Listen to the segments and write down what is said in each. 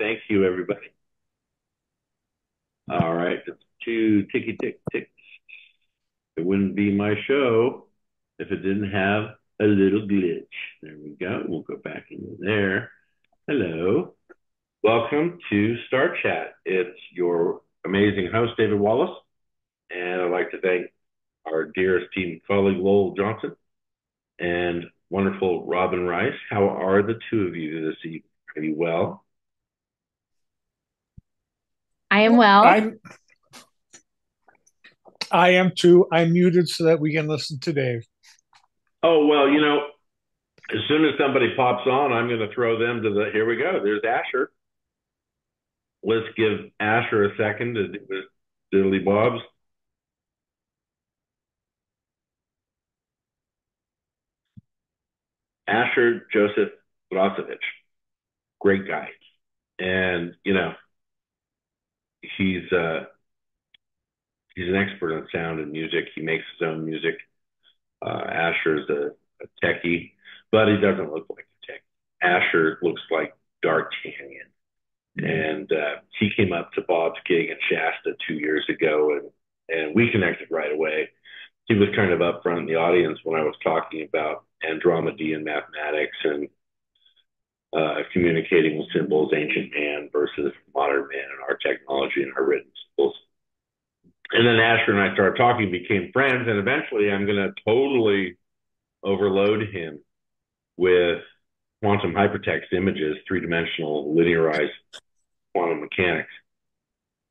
Thank you, everybody. All right, it's two ticky tick ticks. It wouldn't be my show if it didn't have a little glitch. There we go. We'll go back into there. Hello. Welcome to Star Chat. It's your amazing host, David Wallace. And I'd like to thank our dearest team colleague, Lowell Johnson, and wonderful Robyn Rice. How are the two of you this evening? Are you well? I am well. I am too. I'm muted so that we can listen to Dave. Oh, well, as soon as somebody pops on, I'm going to throw them to here we go. There's Asher. Let's give Asher a second to do his diddly bobs. Asher Joseph Rosovich. Great guy. And, he's an expert on sound and music. He makes his own music. Asher's a techie, but he doesn't look like a techie. Asher looks like D'Artagnan. And he came up to Bob's gig in Shasta 2 years ago, and we connected right away. He was kind of up front in the audience when I was talking about Andromedean mathematics and communicating with symbols, ancient man versus modern man, and our technology and our written symbols. And then Asher and I started talking, became friends, and eventually I'm going to totally overload him with quantum hypertext images, three-dimensional linearized quantum mechanics.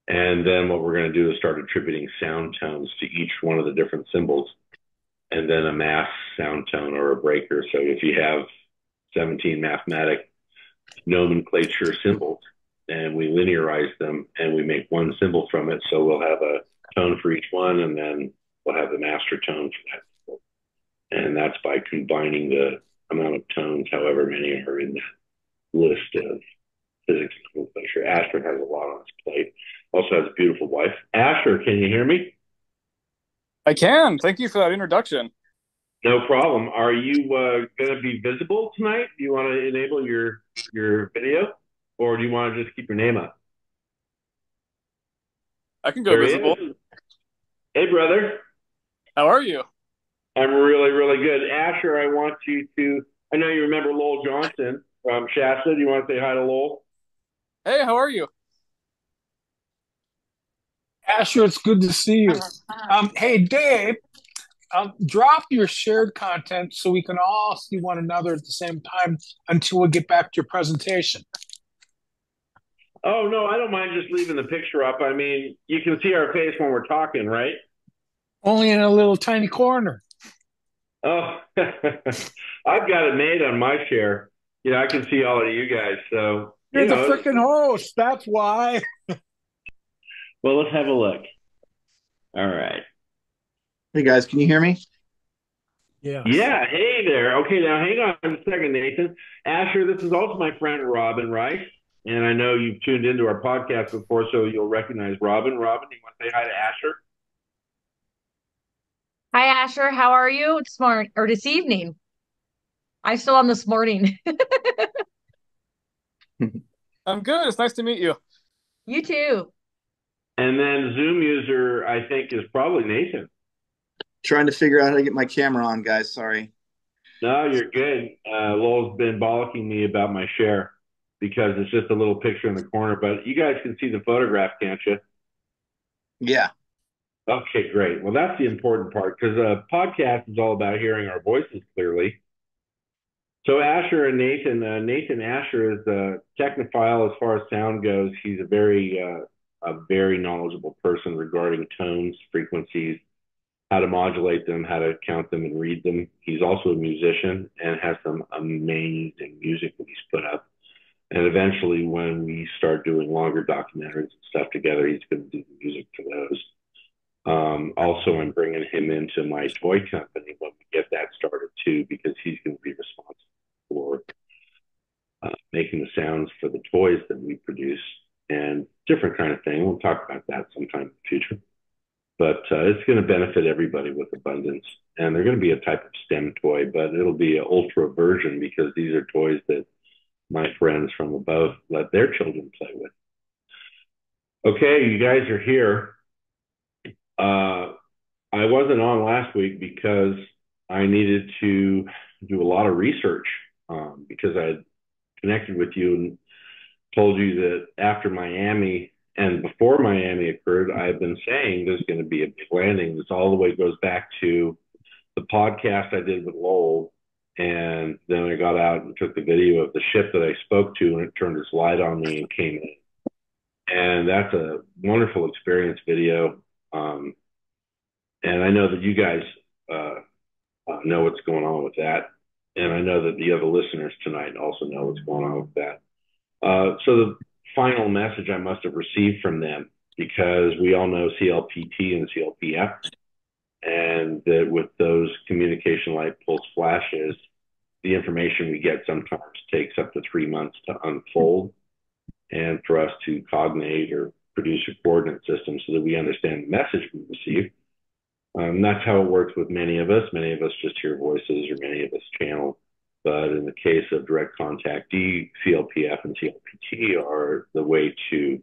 And then what we're going to do is start attributing sound tones to each one of the different symbols, and then a mass sound tone or a breaker. So if you have 17 mathematic nomenclature symbols, and we linearize them, and we make one symbol from it, so we'll have a tone for each one, and then we'll have the master tone for that symbol. And that's by combining the amount of tones, however many are in that list of physics and nomenclature. Asher has a lot on his plate. Also has a beautiful wife. Asher, can you hear me? I can. Thank you for that introduction. No problem. Are you going to be visible tonight? Do you want to enable your video, or do you want to just keep your name up? I can go visible. Hey, brother. How are you? I'm really, really good. Asher, I want you to, I know you remember Lowell Johnson from Shasta. Do you want to say hi to Lowell? Hey, how are you? Asher, it's good to see you. Hey, Dave, drop your shared content so we can all see one another at the same time until we get back to your presentation. Oh, no, I don't mind just leaving the picture up. I mean, you can see our face when we're talking, right? Only in a little tiny corner. Oh, I've got it made on my share. I can see all of you guys. So you're the freaking host. That's why. Well, let's have a look. All right. Hey guys, can you hear me? Yeah. Yeah. Hey there. Okay, now hang on a second, Nathan. Asher, this is also my friend Robyn Rice, and I know you've tuned into our podcast before, so you'll recognize Robyn. Robyn, you want to say hi to Asher? Hi, Asher. How are you this evening? I'm still on this morning. I'm good. It's nice to meet you. You too. And then Zoom user, I think, is probably Nathan. Trying to figure out how to get my camera on, guys. Sorry. No, you're good. Lowell's been bollocking me about my share because it's just a little picture in the corner, but you guys can see the photograph, can't you? Yeah. Okay, great. Well, that's the important part because a podcast is all about hearing our voices clearly. So Asher and Nathan Asher is a technophile as far as sound goes. He's a very knowledgeable person regarding tones, frequencies, how to modulate them, how to count them and read them. He's also a musician and has some amazing music that he's put up. And eventually, when we start doing longer documentaries and stuff together, he's going to do the music for those. Also, I'm bringing him into my toy company when we get that started too, because he's going to be responsible for making the sounds for the toys that we produce and different kind of thing. We'll talk about that sometime in the future. But it's going to benefit everybody with abundance. And they're going to be a type of STEM toy, but it'll be an ultra version because these are toys that my friends from above let their children play with. Okay, you guys are here. I wasn't on last week because I needed to do a lot of research because I had connected with you and told you that after Miami and before Miami occurred, I've been saying there's going to be a big landing. This all the way goes back to the podcast I did with Lowell. And then I got out and took the video of the ship that I spoke to, and it turned its light on me and came in. And that's a wonderful experience video. And I know that you guys know what's going on with that. And I know that the other listeners tonight also know what's going on with that. So the final message I must have received from them, because we all know CLPT and CLPF, and that with those communication light pulse flashes, the information we get sometimes takes up to 3 months to unfold and for us to cognate or produce a coordinate system so that we understand the message we receive. That's how it works with many of us. Many of us just hear voices, or many of us channel. But in the case of direct contactee, CLPF and CLPT are the way to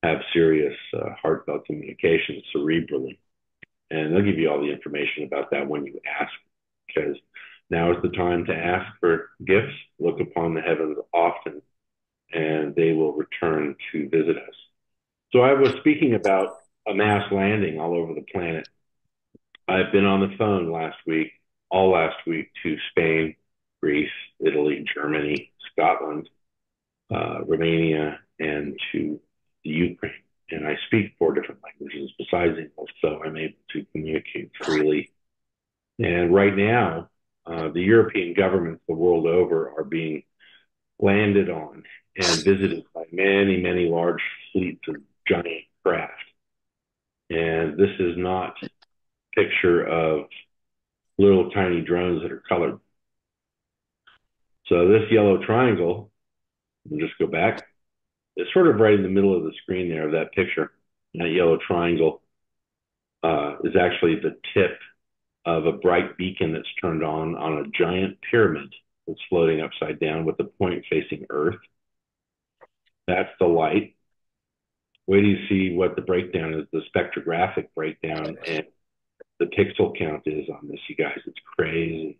have serious heartfelt communication cerebrally. And they'll give you all the information about that when you ask, because now is the time to ask for gifts. Look upon the heavens often, and they will return to visit us. So I was speaking about a mass landing all over the planet. I've been on the phone all last week, to Spain, Greece, Italy, Germany, Scotland, Romania, and to the Ukraine. And I speak 4 different languages besides English, so I'm able to communicate freely. And right now, the European governments the world over are being landed on and visited by many, many large fleets of giant craft. And this is not a picture of little tiny drones that are colored. So this yellow triangle, we'll just go back. It's sort of right in the middle of the screen there of that picture. And that yellow triangle is actually the tip of a bright beacon that's turned on a giant pyramid that's floating upside down with the point facing Earth. That's the light. Wait till you see what the breakdown is, the spectrographic breakdown, and the pixel count is on this, you guys. It's crazy.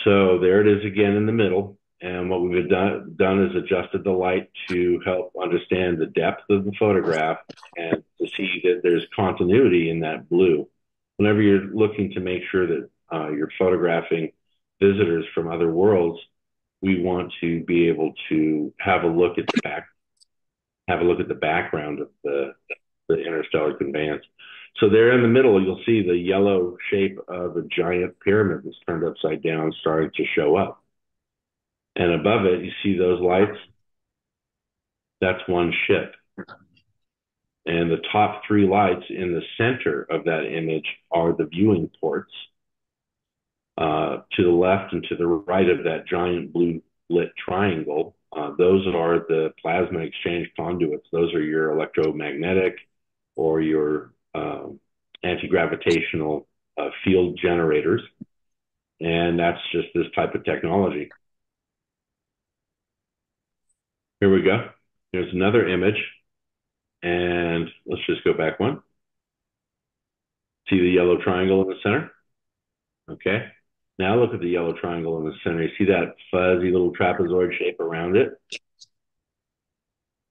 So there it is again in the middle. And what we've done is adjusted the light to help understand the depth of the photograph and to see that there's continuity in that blue. Whenever you're looking to make sure that you're photographing visitors from other worlds, we want to be able to have a look at the background of the interstellar conveyance. So there in the middle, you'll see the yellow shape of a giant pyramid that's turned upside down starting to show up. And above it, you see those lights? That's one ship. And the top 3 lights in the center of that image are the viewing ports. To the left and to the right of that giant blue lit triangle, those are the plasma exchange conduits. Those are your electromagnetic or your anti-gravitational field generators. And that's just this type of technology. Here we go. Here's another image. And let's just go back one. See the yellow triangle in the center? Okay. Now look at the yellow triangle in the center. You see that fuzzy little trapezoid shape around it?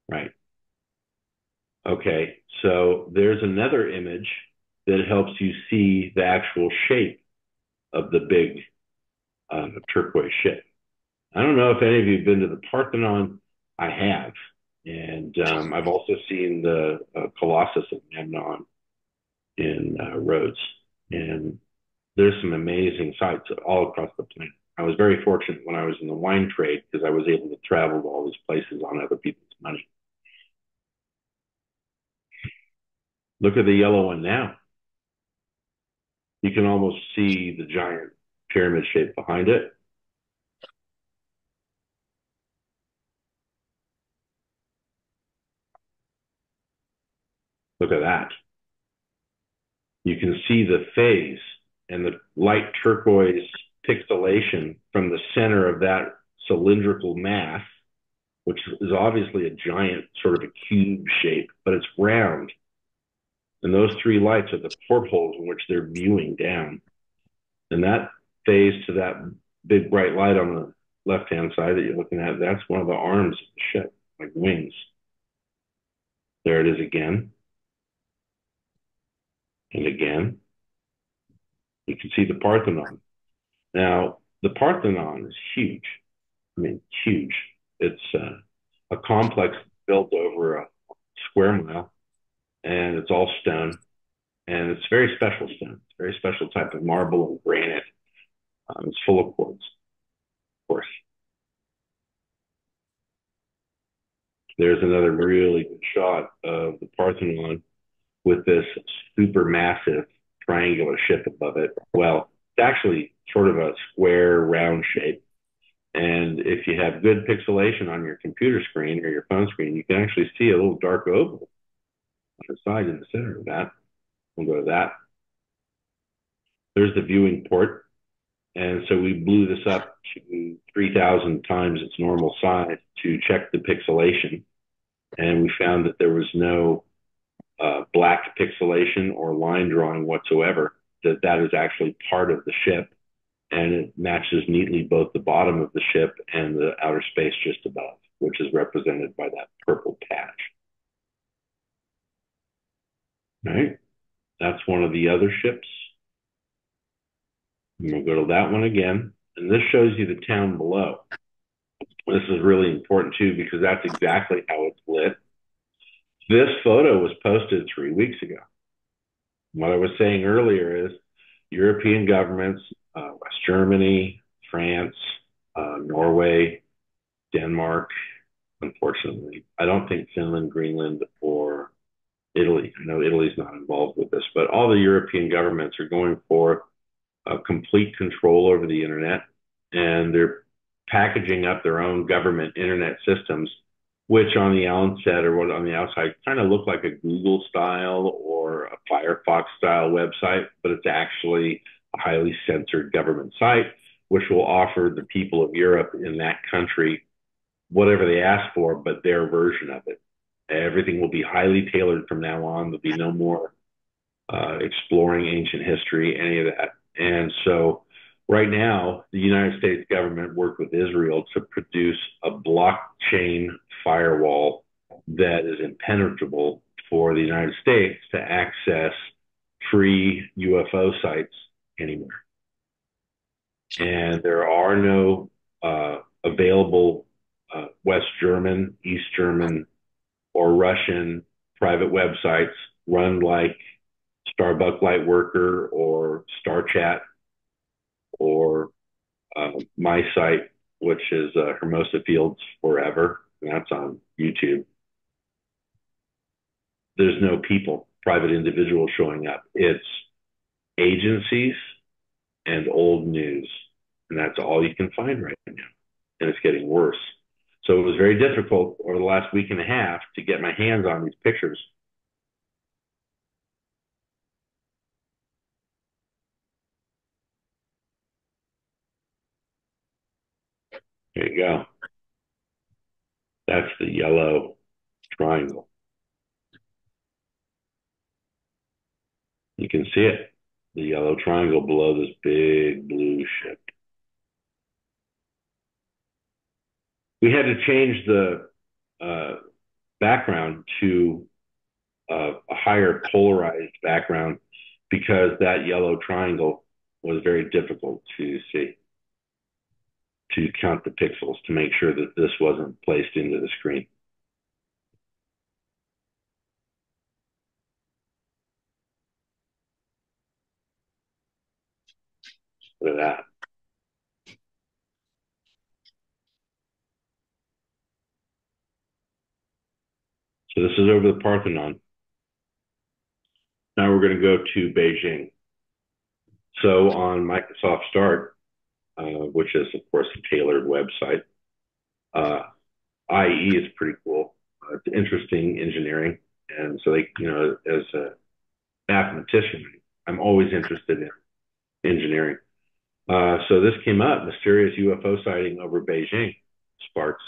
Right. Okay. So there's another image that helps you see the actual shape of the big turquoise ship. I don't know if any of you have been to the Parthenon. I have. And I've also seen the Colossus of Memnon in Rhodes. And there's some amazing sights all across the planet. I was very fortunate when I was in the wine trade because I was able to travel to all these places on other people's money. Look at the yellow one now. You can almost see the giant pyramid shape behind it. Look at that. You can see the phase and the light turquoise pixelation from the center of that cylindrical mass, which is obviously a giant sort of a cube shape, but it's round. And those three lights are the portholes in which they're viewing down. And that phase to that big bright light on the left-hand side that you're looking at, that's one of the arms of the ship, like wings. There it is again. And again. You can see the Parthenon. Now, the Parthenon is huge. I mean, huge. It's a complex built over a square mile, and it's all stone. And it's very special stone. It's a very special type of marble and granite. It's full of quartz, of course. There's another really good shot of the Parthenon with this super massive triangular ship above it. Well, it's actually sort of a square round shape. And if you have good pixelation on your computer screen or your phone screen, you can actually see a little dark oval on the side in the center of that. We'll go to that. There's the viewing port. And so we blew this up to 3,000 times its normal size to check the pixelation. And we found that there was no black pixelation or line drawing whatsoever, that is actually part of the ship. And it matches neatly both the bottom of the ship and the outer space just above, which is represented by that purple patch. Right? That's one of the other ships. And we'll go to that one again. And this shows you the town below. This is really important too, because that's exactly how it's lit. This photo was posted 3 weeks ago. What I was saying earlier is European governments, West Germany, France, Norway, Denmark, unfortunately. I don't think Finland, Greenland, or Italy. I know Italy's not involved with this, but all the European governments are going for complete control over the internet, and they're packaging up their own government internet systems, which on the onset or what on the outside kind of look like a Google style or a Firefox style website, but it's actually a highly censored government site, which will offer the people of Europe in that country whatever they ask for, but their version of it. Everything will be highly tailored from now on. There'll be no more exploring ancient history, any of that. And so right now, the United States government worked with Israel to produce a blockchain firewall that is impenetrable for the United States to access free UFO sites anywhere. And there are no available West German, East German, or Russian private websites run like Starbucks Lightworker or StarChat or my site, which is Hermosa Fields Forever, and that's on YouTube. There's no people, private individuals showing up. It's agencies and old news, and that's all you can find right now, and it's getting worse. So it was very difficult over the last week and a half to get my hands on these pictures. There you go. That's the yellow triangle. You can see it, the yellow triangle below this big blue ship. We had to change the background to a higher polarized background because that yellow triangle was very difficult to see, to count the pixels, to make sure that this wasn't placed into the screen. Look at that. So this is over the Parthenon. Now we're going to go to Beijing. So on Microsoft Start, which is, of course, a tailored website, IE is pretty cool. It's interesting engineering. And so, as a mathematician, I'm always interested in engineering. So this came up, mysterious UFO sighting over Beijing sparks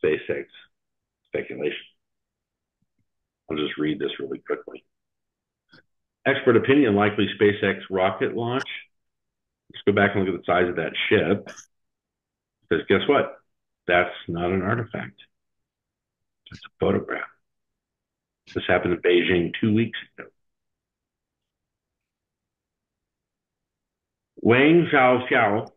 SpaceX speculation. I'll just read this really quickly. Expert opinion, likely SpaceX rocket launch. Let's go back and look at the size of that ship. Because guess what? That's not an artifact. It's a photograph. This happened in Beijing 2 weeks ago. Wang Xiaoxiao,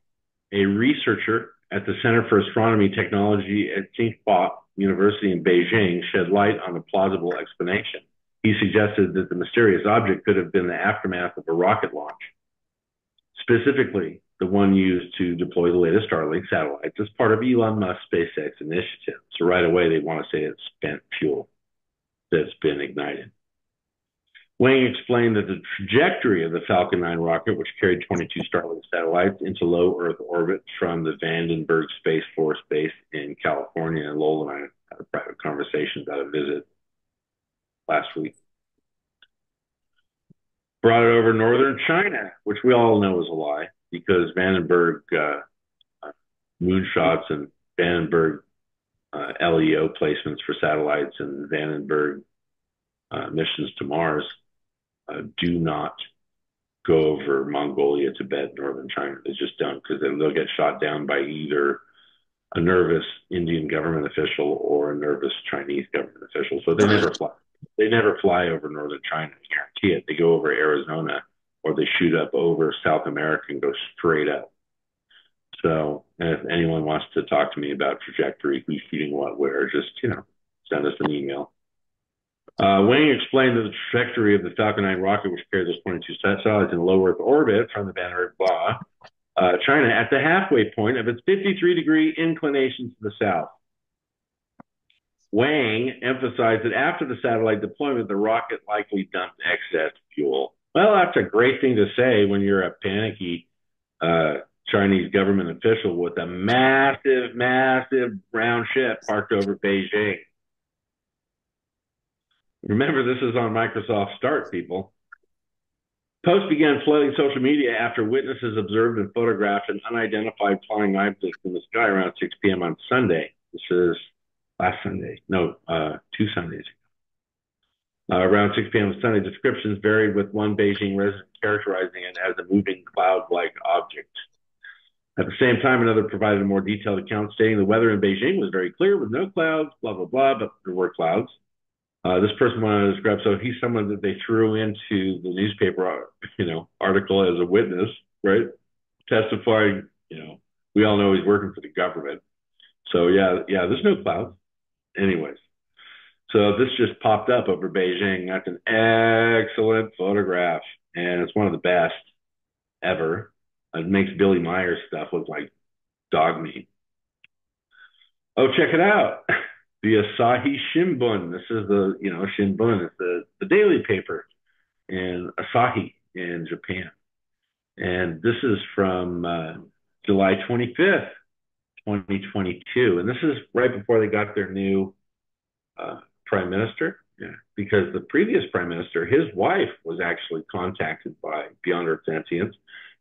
a researcher at the Center for Astronomy Technology at Tsinghua University in Beijing, shed light on a plausible explanation. He suggested that the mysterious object could have been the aftermath of a rocket launch, specifically the one used to deploy the latest Starlink satellites as part of Elon Musk's SpaceX initiative. So right away, they want to say it's spent fuel that's been ignited. Wang explained that the trajectory of the Falcon 9 rocket, which carried 22 Starlink satellites into low Earth orbit from the Vandenberg Space Force Base in California, and Lowell and I had a private conversation about a visit last week, brought it over northern China, which we all know is a lie because Vandenberg moonshots and Vandenberg LEO placements for satellites and Vandenberg missions to Mars do not go over Mongolia, Tibet, northern China. They just don't, because they'll get shot down by either a nervous Indian government official or a nervous Chinese government official. So they never fly. They never fly over northern China. I guarantee it. They go over Arizona or they shoot up over South America and go straight up. So if anyone wants to talk to me about trajectory, who's shooting what where, just, send us an email. Wang explained that the trajectory of the Falcon 9 rocket, which carried those 22 satellites in low Earth orbit from the Vandenberg China at the halfway point of its 53-degree inclination to the south. Wang emphasized that after the satellite deployment, the rocket likely dumped excess fuel. Well, that's a great thing to say when you're a panicky Chinese government official with a massive, massive round ship parked over Beijing. Remember, this is on Microsoft Start, people. Posts began flooding social media after witnesses observed and photographed an unidentified flying object in the sky around 6 p.m. on Sunday. This is last Sunday. No, 2 Sundays ago. Around 6 p.m. on Sunday, descriptions varied, with one Beijing resident characterizing it as a moving cloud-like object. At the same time, another provided a more detailed account stating the weather in Beijing was very clear with no clouds, blah, blah, blah, but there were clouds. This person went on to describe, so he's someone that they threw into the newspaper, article as a witness, right? Testifying, we all know he's working for the government. So yeah, there's no clouds. Anyways, so this just popped up over Beijing. That's an excellent photograph, and it's one of the best ever. It makes Billy Meyer's stuff look like dog meat. Oh, check it out. The Asahi Shimbun. This is the, Shimbun is the daily paper in Asahi in Japan. And this is from July 25th, 2022. And this is right before they got their new prime minister. Yeah. Because the previous prime minister, his wife was actually contacted by Beyond Earth Sentience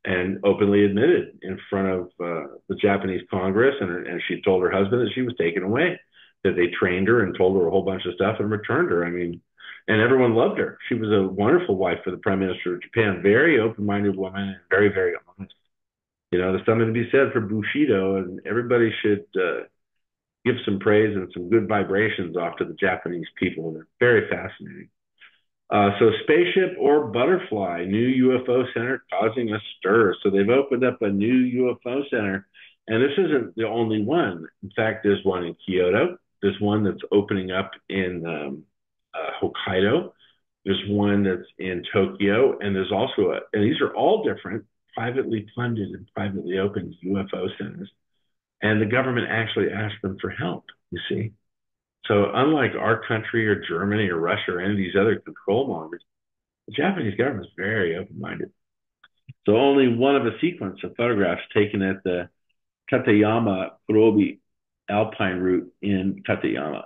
and openly admitted in front of the Japanese Congress. And she told her husband that she was taken away, that they trained her and told her a whole bunch of stuff and returned her. I mean, and everyone loved her. She was a wonderful wife for the Prime Minister of Japan, very open-minded woman and very, very honest. There's something to be said for Bushido, and everybody should give some praise and some good vibrations off to the Japanese people. They're very fascinating. So spaceship or butterfly, new UFO center causing a stir. So they've opened up a new UFO center, and this isn't the only one. In fact, there's one in Kyoto. There's one that's opening up in Hokkaido. There's one that's in Tokyo, and there's also and these are all different privately funded and privately opened UFO centers. And the government actually asked them for help, you see. So unlike our country or Germany or Russia or any of these other control mongers, the Japanese government is very open-minded. So only one of a sequence of photographs taken at the Tateyama Kurobi Alpine route in Tateyama,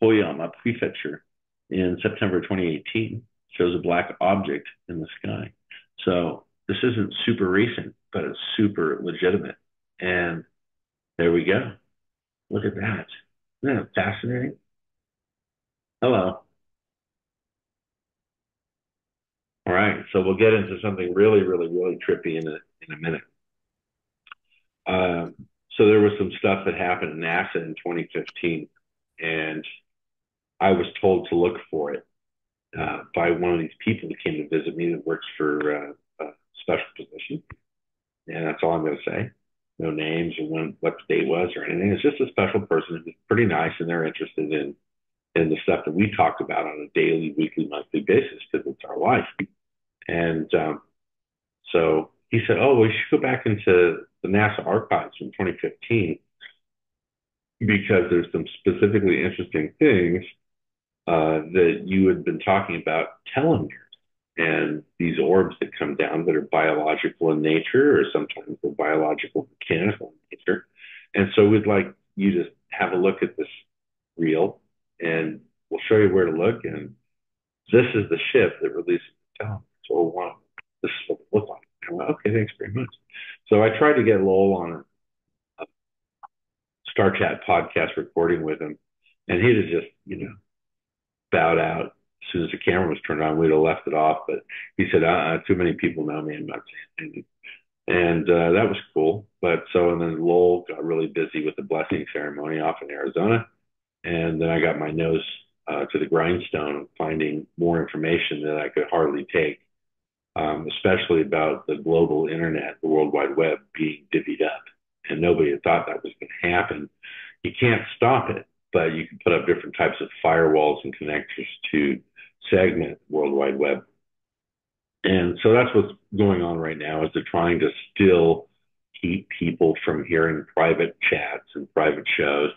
Toyama Prefecture in September 2018 shows a black object in the sky. So this isn't super recent. but it's super legitimate. And there we go. Look at that. Isn't that fascinating? Hello. All right. So we'll get into something really, really, really trippy in a minute. So there was some stuff that happened in NASA in 2015, and I was told to look for it by one of these people that came to visit me that works for a special position. And that's all I'm going to say. No names or what the date was or anything. It's just a special person who's pretty nice, and they're interested in the stuff that we talk about on a daily, weekly, monthly basis because it's our life. And so he said, "Oh, we should go back into the NASA archives from 2015 because there's some specifically interesting things that you had been talking about telomeres and these orbs that come down that are biological in nature, or sometimes they're biological mechanical in nature. And so we'd like you to have a look at this reel, and we'll show you where to look. And this is the ship that releases the telomeres. So this is what it looked like." I went, "Okay, thanks very much." So I tried to get Lowell on a Star Chat podcast recording with him, and he'd have just, bowed out as soon as the camera was turned on. We'd have left it off, but he said, "Too many people know me. I'm not saying anything." And that was cool. And then Lowell got really busy with the blessing ceremony off in Arizona. And then I got my nose to the grindstone, finding more information that I could hardly take, especially about the global internet, the World Wide Web being divvied up. And nobody had thought that was going to happen. You can't stop it, but you can put up different types of firewalls and connectors to segment the World Wide Web. And so that's what's going on right now, is they're trying to still keep people from hearing private chats and private shows.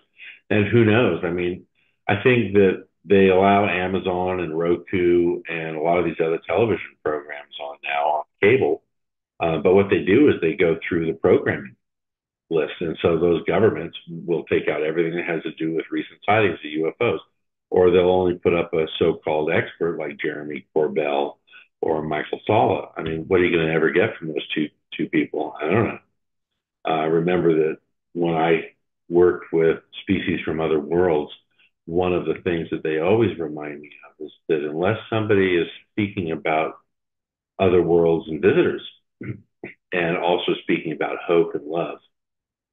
And who knows? I mean, I think that they allow Amazon and Roku and a lot of these other television programs on now on cable. But what they do is they go through the programming list. And so those governments will take out everything that has to do with recent sightings of UFOs, or they'll only put up a so-called expert like Jeremy Corbell or Michael Salla. I mean, what are you going to ever get from those two people? I don't know. Remember that when I worked with species from other worlds, one of the things that they always remind me of is that unless somebody is speaking about other worlds and visitors, and also speaking about hope and love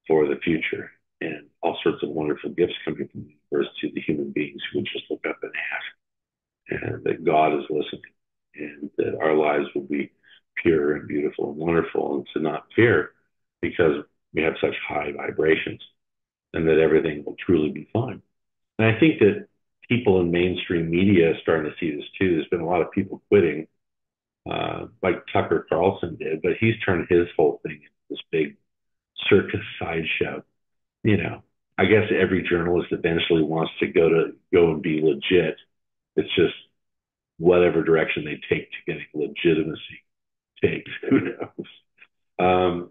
for the future and all sorts of wonderful gifts coming from the universe to the human beings who would just look up and ask, and that God is listening, and that our lives will be pure and beautiful and wonderful, and to not fear because we have such high vibrations, and that everything will truly be fine. And I think that people in mainstream media are starting to see this too. There's been a lot of people quitting, like Tucker Carlson did, but he's turned his whole thing into this big circus sideshow. I guess every journalist eventually wants to go and be legit. It's just whatever direction they take to getting legitimacy takes. Who knows?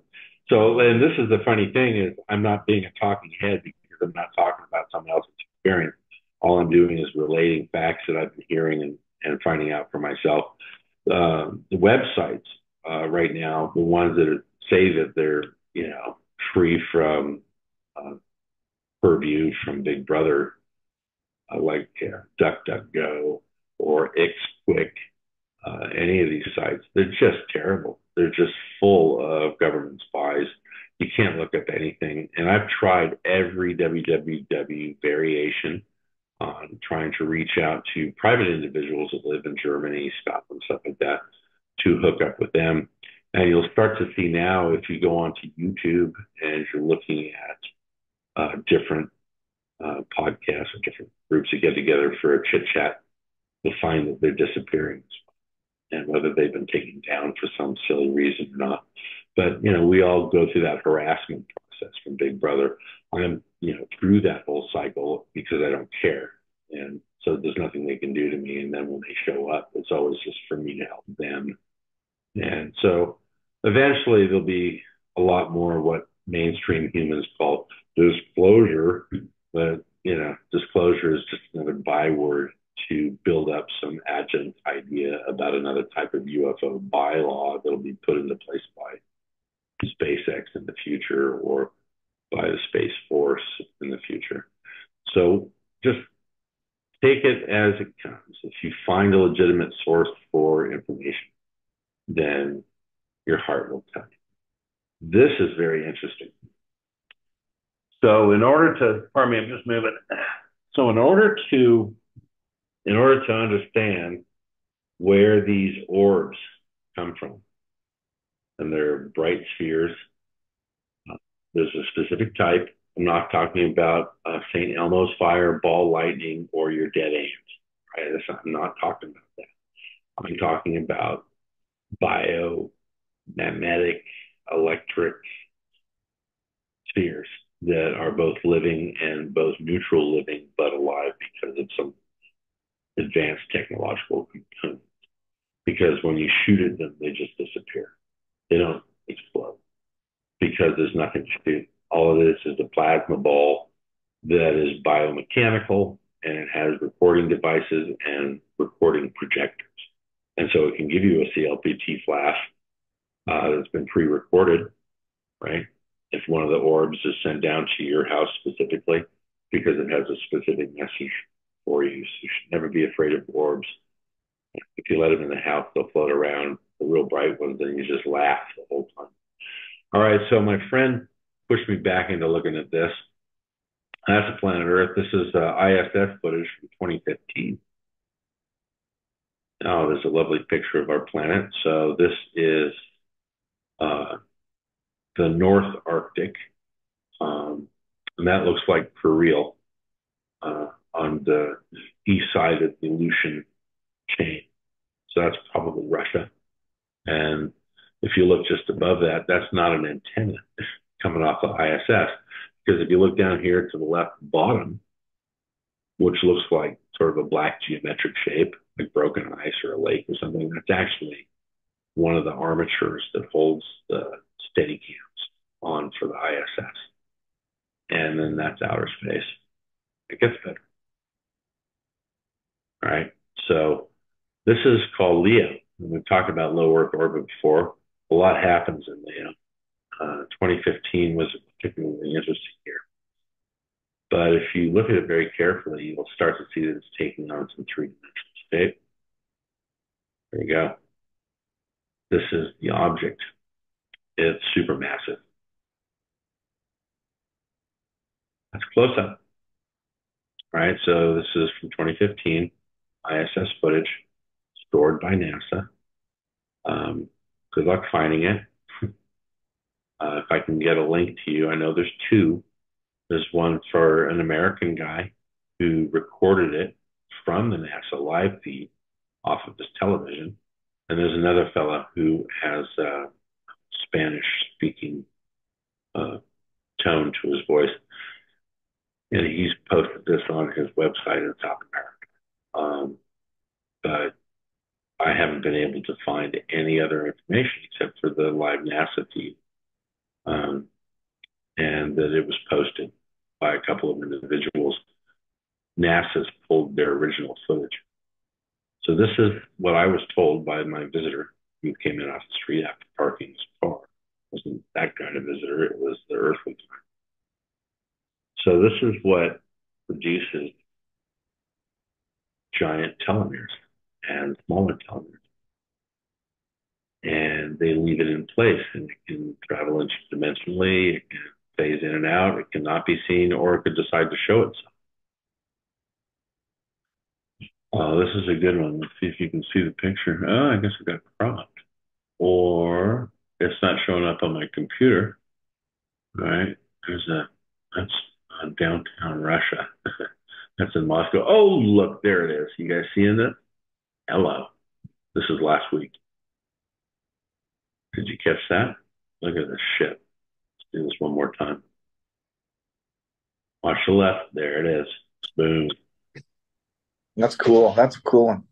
And this is the funny thing, is I'm not being a talking head because I'm not talking about someone else's experience. All I'm doing is relating facts that I've been hearing and finding out for myself. The websites right now, the ones that say that they're free from purview from Big Brother, like DuckDuckGo or XQuick, any of these sites, they're just terrible. They're just full of government spies. You can't look up anything. And I've tried every www variation on trying to reach out to private individuals that live in Germany, Scotland, stuff like that, to hook up with them. And you'll start to see now, if you go onto YouTube and you're looking at different podcasts or different groups that get together for a chit chat, you'll find that they're disappearing, and whether they've been taken down for some silly reason or not. But, we all go through that harassment process from Big Brother. I'm, through that whole cycle because I don't care. And so there's nothing they can do to me. And then when they show up, it's always just for me to help them. And so eventually there'll be a lot more of what mainstream humans call disclosure. But, disclosure is just another byword to build up some adjunct idea about another type of UFO bylaw that'll be put into place by SpaceX in the future or by the Space Force in the future. So just take it as it comes. If you find a legitimate source for information, then your heart will tell you. This is very interesting. So in order to, pardon me, I'm just moving. So in order to understand where these orbs come from, and they're bright spheres, there's a specific type. I'm not talking about St. Elmo's fire, ball lightning, or your dead ants. Right? I'm not talking about that. I'm talking about biomagnetic electric spheres that are both living and both neutral living but alive because of some advanced technological components. Because when you shoot at them, they just disappear. They don't explode because there's nothing to shoot. All it is a plasma ball that is biomechanical, and it has recording devices and recording projectors. And so it can give you a CLPT flash that's been pre-recorded, right? If one of the orbs is sent down to your house specifically, because it has a specific message for you. So you should never be afraid of orbs. If you let them in the house, they'll float around. The real bright ones, and you just laugh the whole time. All right, so my friend pushed me back into looking at this. That's a planet Earth. This is ISS footage from 2015. Oh, there's a lovely picture of our planet. So this is the North Arctic, and that looks like for real on the east side of the Aleutian chain. So that's probably Russia. And if you look just above that, that's not an antenna coming off the ISS. Because if you look down here to the left bottom, which looks like sort of a black geometric shape, like broken ice or a lake or something, that's actually one of the armatures that holds the steady cams on for the ISS. And then that's outer space. It gets better. All right. So this is called Leo. We've talked about low Earth orbit before. A lot happens in Leo. 2015 was a particularly interesting year. But if you look at it very carefully, you'll start to see that it's taking on some three-dimensional shape. There you go. This is the object. It's supermassive. That's close up. All right, so this is from 2015, ISS footage stored by NASA. Good luck finding it. If I can get a link to you, I know there's two. There's one for an American guy who recorded it from the NASA live feed off of his television. And there's another fella who has a Spanish speaking tone to his voice. And he's posted this on his website in South America. But I haven't been able to find any other information except for the live NASA feed. And that it was posted by a couple of individuals. NASA's pulled their original footage. So this is what I was told by my visitor who came in off the street after parking his car. It wasn't that kind of visitor, it was the earthly kind. So this is what produces giant telomeres and smaller telomeres. And they leave it in place, and it can travel interdimensionally, it can phase in and out, it cannot be seen, or it could decide to show itself. Oh, this is a good one. Let's see if you can see the picture. Oh, I guess it got cropped. Or it's not showing up on my computer. All right. That's downtown Russia. That's in Moscow. Oh, look, there it is. You guys seeing it? Hello. This is last week. Did you catch that? Look at this shit. Let's do this one more time. Watch the left. There it is. Boom. That's cool. That's a cool one.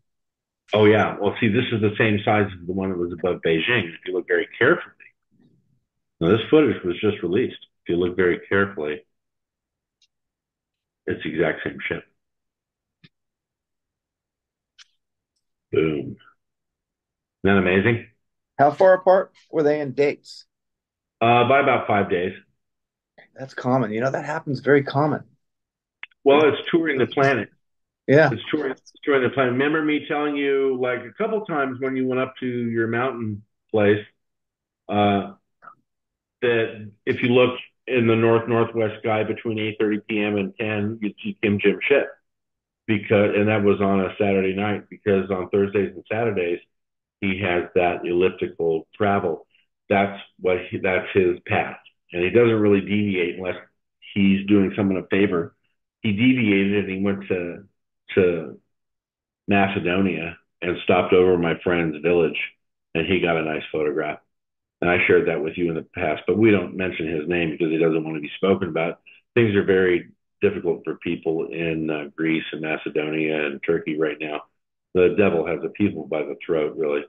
Oh, yeah. Well, see, this is the same size as the one that was above Beijing. If you look very carefully, now this footage was just released. If you look very carefully, it's the exact same ship. Boom. Isn't that amazing? How far apart were they in dates? By about 5 days. That's common. That happens very common. Well, it's touring the planet. Yeah. It's touring the planet. Remember me telling you like a couple times when you went up to your mountain place, uh, that if you look in the northwest sky between 8:30 p.m. and 10, you'd see Kim Jim ship and that was on a Saturday night because on Thursdays and Saturdays he has that elliptical travel. That's his path, and he doesn't really deviate unless he's doing someone a favor. He deviated and he went to Macedonia and stopped over my friend's village, and he got a nice photograph. And I shared that with you in the past, but we don't mention his name because he doesn't want to be spoken about. Things are very difficult for people in Greece and Macedonia and Turkey right now. The devil has the people by the throat, really,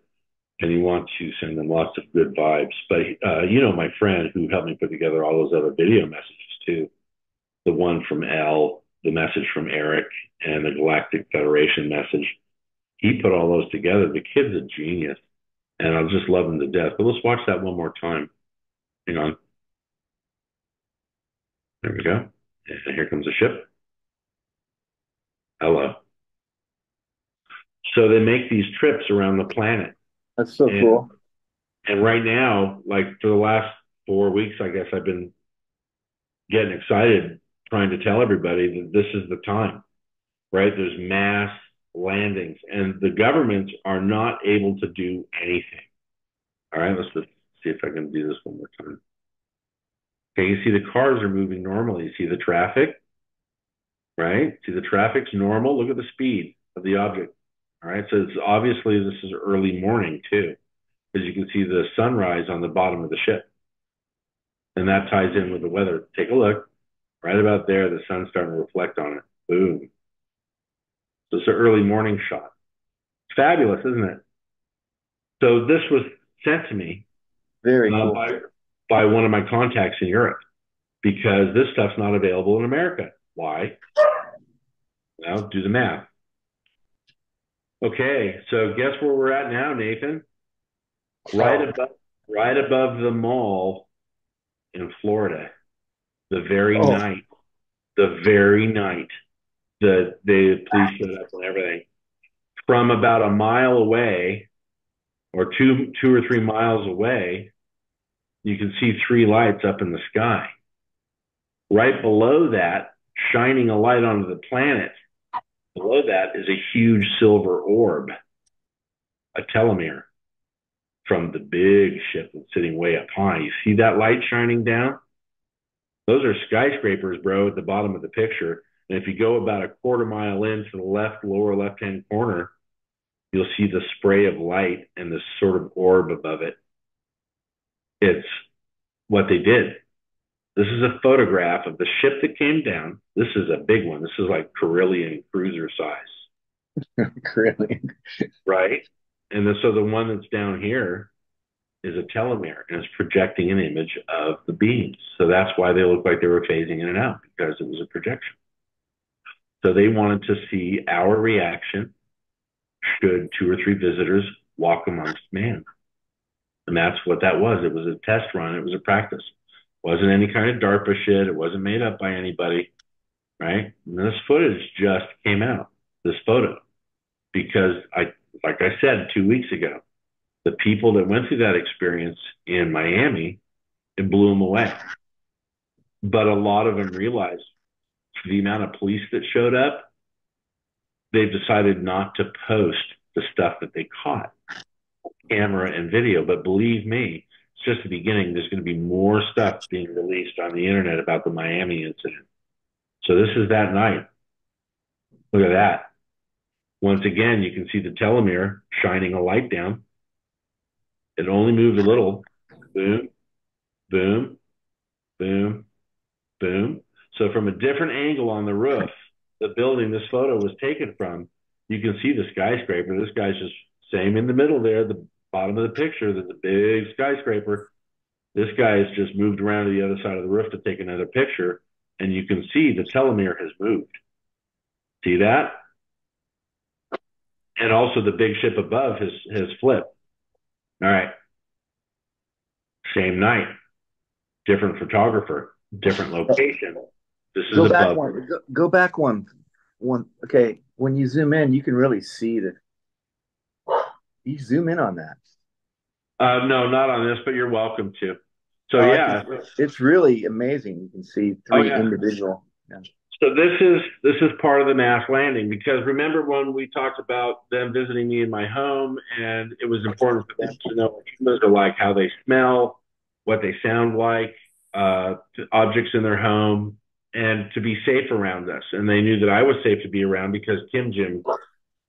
and you want to send them lots of good vibes. But my friend who helped me put together all those other video messages too, the one from L, the message from Eric, and the Galactic Federation message. He put all those together. The kid's a genius, and I just love him to death. But let's watch that one more time. Hang on. There we go. And here comes the ship. Hello. So they make these trips around the planet. That's so cool. And right now, like for the last 4 weeks, I guess I've been getting excited trying to tell everybody that this is the time, right? There's mass landings and the governments are not able to do anything. All right, let's just see if I can do this one more time. Okay, you see the cars are moving normally. You see the traffic, right? See the traffic's normal. Look at the speed of the object. All right, so it's obviously this is early morning too, because you can see the sunrise on the bottom of the ship. And that ties in with the weather. Take a look. Right about there, the sun's starting to reflect on it. Boom. So it's an early morning shot. Fabulous, isn't it? So this was sent to me Very cool. by one of my contacts in Europe because this stuff's not available in America. Why? Well, do the math. Okay, so guess where we're at now, Nathan? Right above the mall in Florida. The very night the police showed up and everything. From about a mile away, or two or 3 miles away, you can see 3 lights up in the sky. Right below that, shining a light onto the planet, below that is a huge silver orb, a telomere from the big ship that's sitting way up high. You see that light shining down? Those are skyscrapers, bro, at the bottom of the picture. And if you go about a quarter mile in to the left, lower left-hand corner, you'll see the spray of light and this sort of orb above it. It's what they did. This is a photograph of the ship that came down. This is a big one. This is like Carillion cruiser size. Really? Right? And so the one that's down here is a telomere and it's projecting an image of the beams. So that's why they look like they were phasing in and out, because it was a projection. So they wanted to see our reaction should 2 or 3 visitors walk amongst man. And that's what that was. It was a test run. It was a practice. It wasn't any kind of DARPA shit. It wasn't made up by anybody, right? And this footage just came out, this photo, because like I said 2 weeks ago, the people that went through that experience in Miami, it blew them away. But a lot of them realized the amount of police that showed up, they've decided not to post the stuff that they caught, camera and video. But believe me, it's just the beginning. There's going to be more stuff being released on the internet about the Miami incident. So this is that night. Look at that. Once again, you can see the telomere shining a light down. It only moved a little. Boom, boom, boom, boom. So from a different angle on the roof, the building this photo was taken from, you can see the skyscraper. This guy's just same in the middle there, the bottom of the picture. There's a big skyscraper. This guy's just moved around to the other side of the roof to take another picture, and you can see the telomere has moved. See that? And also the big ship above has flipped. All right. Same night. different photographer, different location. This is Go back above. one. Go back one. One. Okay. When you zoom in, you can really see that. You zoom in on that. No, not on this, but you're welcome to. So Oh, yeah. it's really amazing. You can see Oh three yeah. individual. Yeah. So this is part of the mass landing, because remember when we talked about them visiting me in my home, and it was important for them to know what humans are like, how they smell, what they sound like, objects in their home, and to be safe around us. And they knew that I was safe to be around because Kim Jim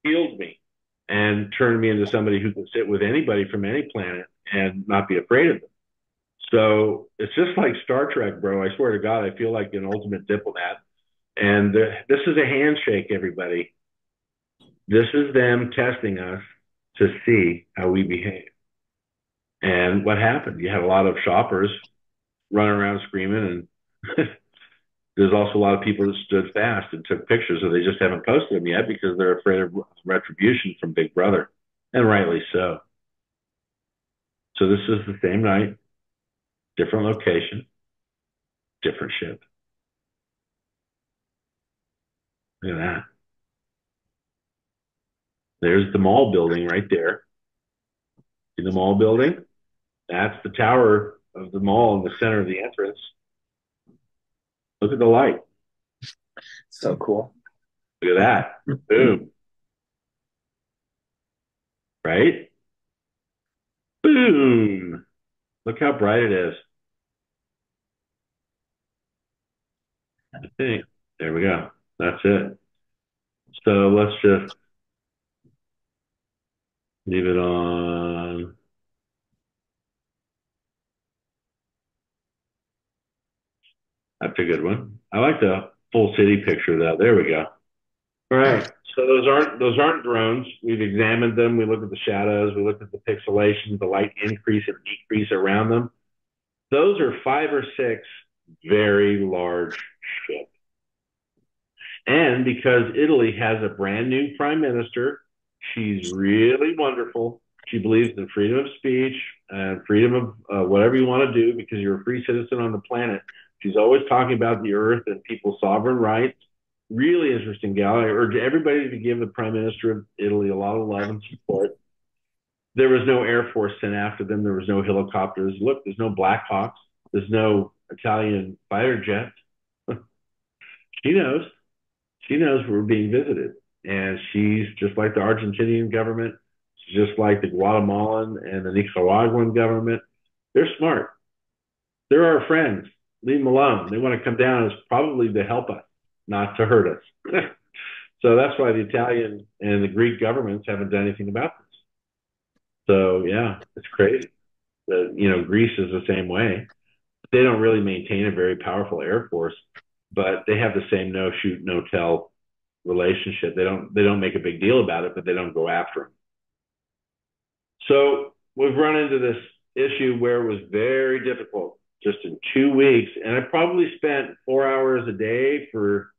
healed me and turned me into somebody who can sit with anybody from any planet and not be afraid of them. So it's just like Star Trek, bro. I swear to God, I feel like an ultimate diplomat. And this is a handshake, everybody. This is them testing us to see how we behave. And what happened? You had a lot of shoppers running around screaming, and there's also a lot of people that stood fast and took pictures, and they just haven't posted them yet because they're afraid of retribution from Big Brother, and rightly so. So this is the same night, different location, different ship. Look at that. There's the mall building right there. See the mall building? That's the tower of the mall in the center of the entrance. Look at the light. So cool. Look at that. Boom. Right? Boom. Look how bright it is. I think. There we go. That's it. So let's just leave it on. That's a good one. I like the full city picture though. There we go. All right. So those aren't drones. We've examined them. We looked at the shadows. We looked at the pixelation, the light increase and decrease around them. Those are 5 or 6 very large ships. And because Italy has a brand new prime minister, she's really wonderful. She believes in freedom of speech and freedom of whatever you want to do because you're a free citizen on the planet. She's always talking about the earth and people's sovereign rights. Really interesting gal. I urge everybody to give the prime minister of Italy a lot of love and support. There was no Air Force sent after them. There was no helicopters. Look, there's no Black Hawks. There's no Italian fighter jets. She knows. She knows we're being visited. And she's just like the Argentinian government. She's just like the Guatemalan and the Nicaraguan government. They're smart. They're our friends. Leave them alone. They want to come down as probably to help us, not to hurt us. So that's why the Italian and the Greek governments haven't done anything about this. So yeah, it's crazy. Greece is the same way. They don't really maintain a very powerful air force, but they have the same no shoot, no tell relationship. They don't make a big deal about it, but they don't go after them. So we've run into this issue where it was very difficult just in 2 weeks. And I probably spent 4 hours a day for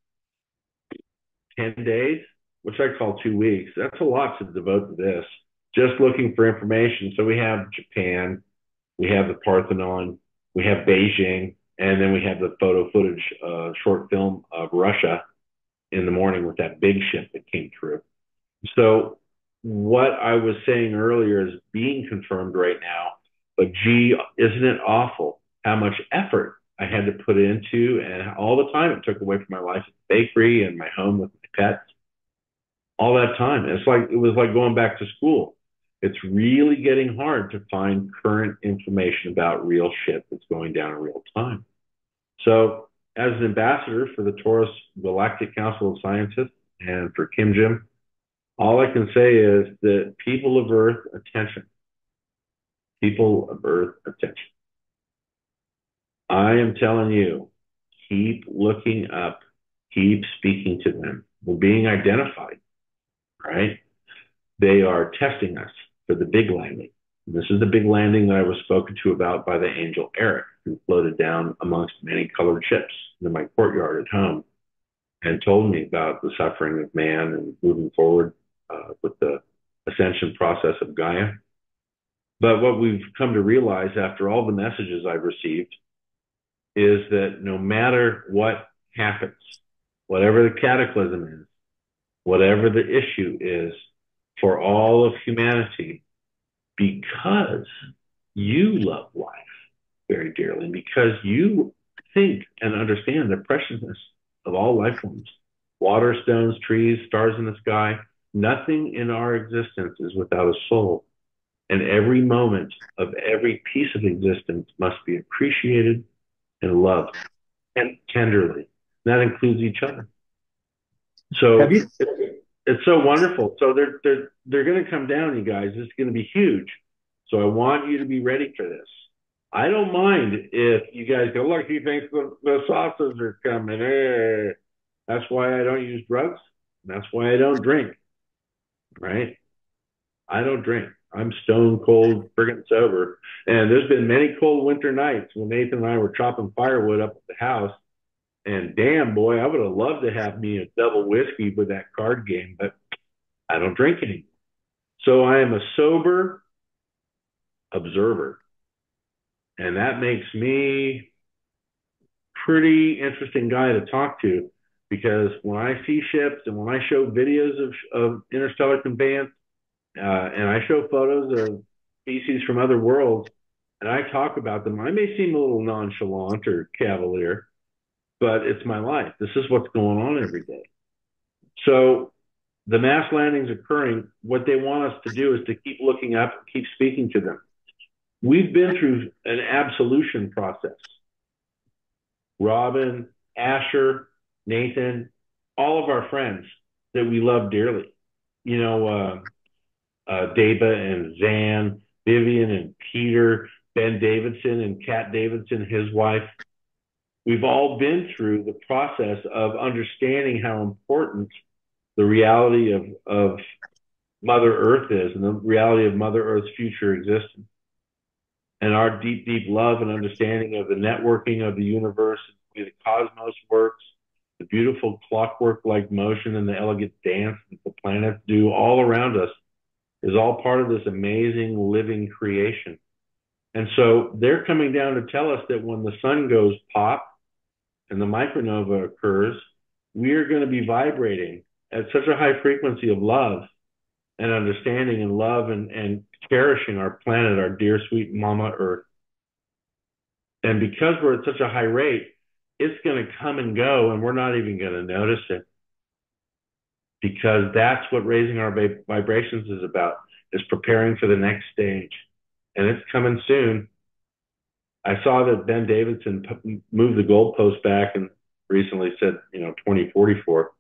10 days, which I call 2 weeks. That's a lot to devote to this, just looking for information. So we have Japan, we have the Parthenon, we have Beijing, and then we have the photo footage, short film of Russia in the morning with that big ship that came through. So what I was saying earlier is being confirmed right now, but gee, isn't it awful how much effort I had to put into and all the time it took away from my life at the bakery and my home with my pets. All that time. It was like going back to school. It's really getting hard to find current information about real shit that's going down in real time. So as an ambassador for the Taurus Galactic Council of Scientists and for Kim Jim, all I can say is that people of Earth, attention. People of Earth, attention. I am telling you, keep looking up, keep speaking to them. We're being identified, right? They are testing us for the big landing. This is the big landing that I was spoken to about by the angel Eric, who floated down amongst many colored ships in my courtyard at home and told me about the suffering of man and moving forward with the ascension process of Gaia. But what we've come to realize after all the messages I've received is that no matter what happens, whatever the cataclysm is, whatever the issue is for all of humanity, because you love life very dearly, because you think and understand the preciousness of all life forms, water, stones, trees, stars in the sky, nothing in our existence is without a soul. And every moment of every piece of existence must be appreciated and loved and tenderly. That includes each other. Have So you? it's so wonderful. So they're going to come down, you guys. It's going to be huge. So I want you to be ready for this. I don't mind if you guys go, look, he thinks the sauces are coming. That's why I don't use drugs. That's why I don't drink. Right? I don't drink. I'm stone cold, friggin' sober. And there's been many cold winter nights when Nathan and I were chopping firewood up at the house. And damn, boy, I would have loved to have me a double whiskey with that card game, but I don't drink anymore. So I am a sober observer. And that makes me pretty interesting guy to talk to because when I see ships and when I show videos of interstellar conveyance and I show photos of species from other worlds and I talk about them, I may seem a little nonchalant or cavalier, but it's my life. This is what's going on every day. So the mass landings occurring, what they want us to do is to keep looking up, keep speaking to them. We've been through an absolution process. Robyn, Asher, Nathan, all of our friends that we love dearly. You know, Deba and Zan, Vivian and Peter, Ben Davidson and Kat Davidson, his wife. We've all been through the process of understanding how important the reality of Mother Earth is and the reality of Mother Earth's future existence. And our deep, deep love and understanding of the networking of the universe, the way the cosmos works, the beautiful clockwork-like motion and the elegant dance that the planets do all around us is all part of this amazing living creation. And so they're coming down to tell us that when the sun goes pop and the micronova occurs, we are going to be vibrating at such a high frequency of love and understanding and love and cherishing our planet, our dear sweet mama Earth. And because we're at such a high rate, it's going to come and go and we're not even going to notice it. Because that's what raising our vibrations is about, is preparing for the next stage. And it's coming soon. I saw that Ben Davidson moved the goalpost back and recently said, 2044.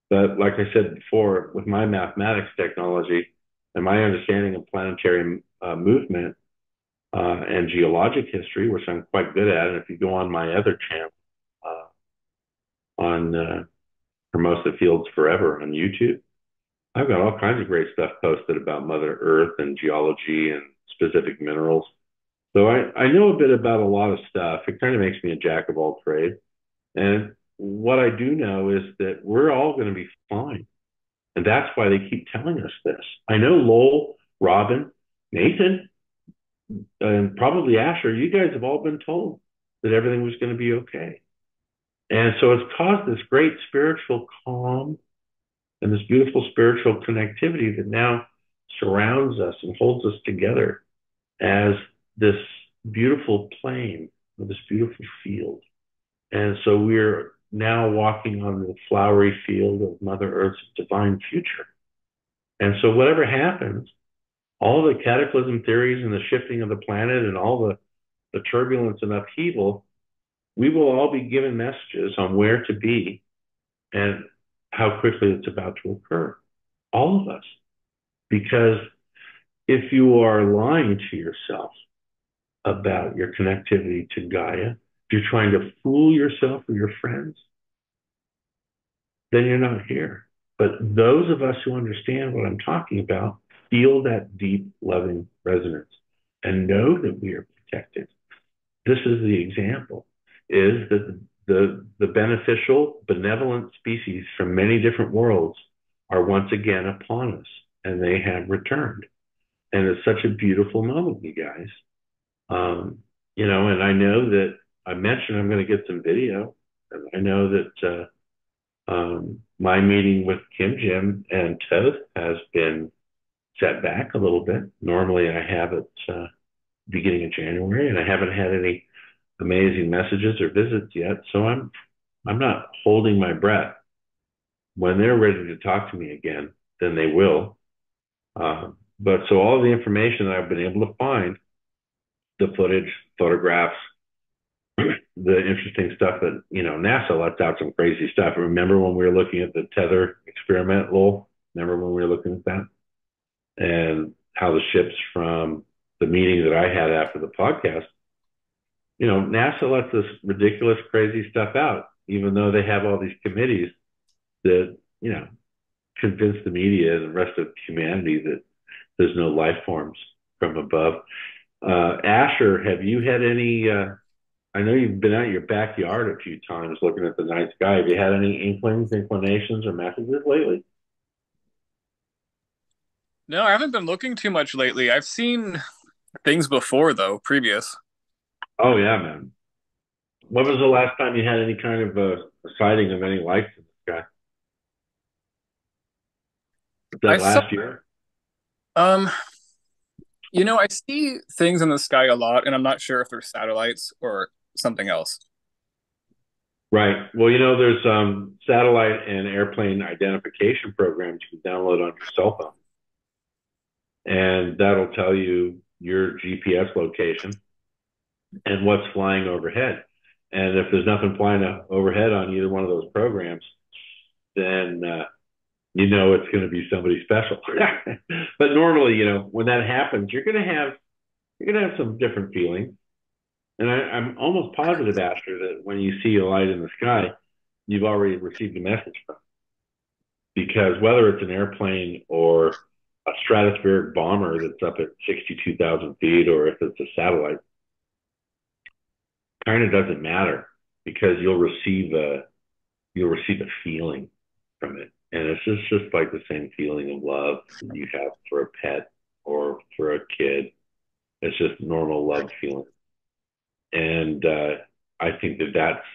But like I said before, with my mathematics technology and my understanding of planetary movement and geologic history, which I'm quite good at, and if you go on my other channel on Hermosa Fields Forever on YouTube, I've got all kinds of great stuff posted about Mother Earth and geology and specific minerals. So I know a bit about a lot of stuff. It kind of makes me a jack of all trades. And what I do know is that we're all going to be fine. And that's why they keep telling us this. I know Lowell, Robyn, Nathan, and probably Asher, you guys have all been told that everything was going to be okay. And so it's caused this great spiritual calm and this beautiful spiritual connectivity that now surrounds us and holds us together as this beautiful plane, or this beautiful field. And so we're now walking on the flowery field of Mother Earth's divine future. And so whatever happens, all the cataclysm theories and the shifting of the planet and all the turbulence and upheaval, we will all be given messages on where to be and how quickly it's about to occur. All of us. Because if you are lying to yourself about your connectivity to Gaia, if you're trying to fool yourself or your friends, then you're not here. But those of us who understand what I'm talking about feel that deep, loving resonance and know that we are protected. This is the example, is that the beneficial, benevolent species from many different worlds are once again upon us, and they have returned. And it's such a beautiful moment, you guys. And I know that I mentioned I'm going to get some video. And I know that my meeting with Kim Jim and Toth has been set back a little bit. Normally I have it beginning of January, and I haven't had any amazing messages or visits yet. So I'm not holding my breath. When they're ready to talk to me again, then they will. But so all the information that I've been able to find, the footage, photographs, the interesting stuff that, NASA lets out some crazy stuff. Remember when we were looking at the tether experiment, Lowell? Remember when we were looking at that? And how the ships from the meeting that I had after the podcast, NASA lets this ridiculous, crazy stuff out, even though they have all these committees that, convince the media and the rest of humanity that there's no life forms from above. Asher, have you had any, I know you've been out your backyard a few times looking at the night sky. Have you had any inklings, inclinations, or messages lately? No, I haven't been looking too much lately. I've seen things before, though, previous. Oh, yeah, man. When was the last time you had any kind of a sighting of any lights in the sky? Was I that saw, last year? um, I see things in the sky a lot, and I'm not sure if they're satellites or something else. Right. Well, there's satellite and airplane identification programs you can download on your cell phone, and that'll tell you your GPS location and what's flying overhead. And if there's nothing flying overhead on either one of those programs, then it's going to be somebody special. But normally, when that happens, you're going to have some different feelings. And I'm almost positive, Asher, that when you see a light in the sky, you've already received a message from it. Because whether it's an airplane or a stratospheric bomber that's up at 62,000 feet, or if it's a satellite, kind of doesn't matter, because you'll receive a feeling from it. And it's just like the same feeling of love that you have for a pet or for a kid. It's just normal love feeling. And I think that that's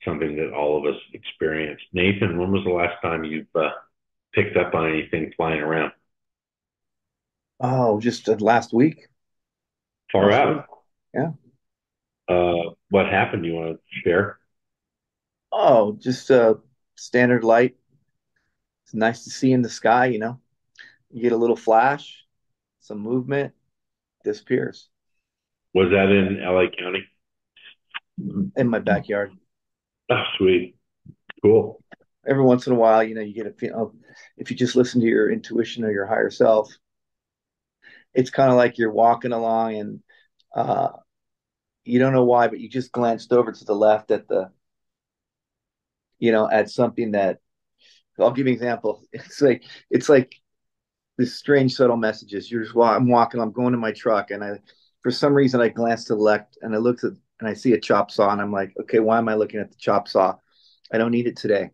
something that all of us experience. Nathan, when was the last time you've picked up on anything flying around? Oh, just last week. Far Last week. out. Yeah. What happened? You want to share? Oh, just standard light. It's nice to see in the sky, You get a little flash, some movement, disappears Was that in LA County? in my backyard. Oh, sweet. Cool. Every once in a while, you get a feel. If you just listen to your intuition or your higher self, it's kind of like you're walking along and uh, you don't know why, but you just glanced over to the left at at something that. I'll give you an example. It's like this strange subtle messages. I'm walking, I'm going to my truck, and for some reason I glanced to the left and I looked at and I see a chop saw, and I'm like, okay, why am I looking at the chop saw? I don't need it today,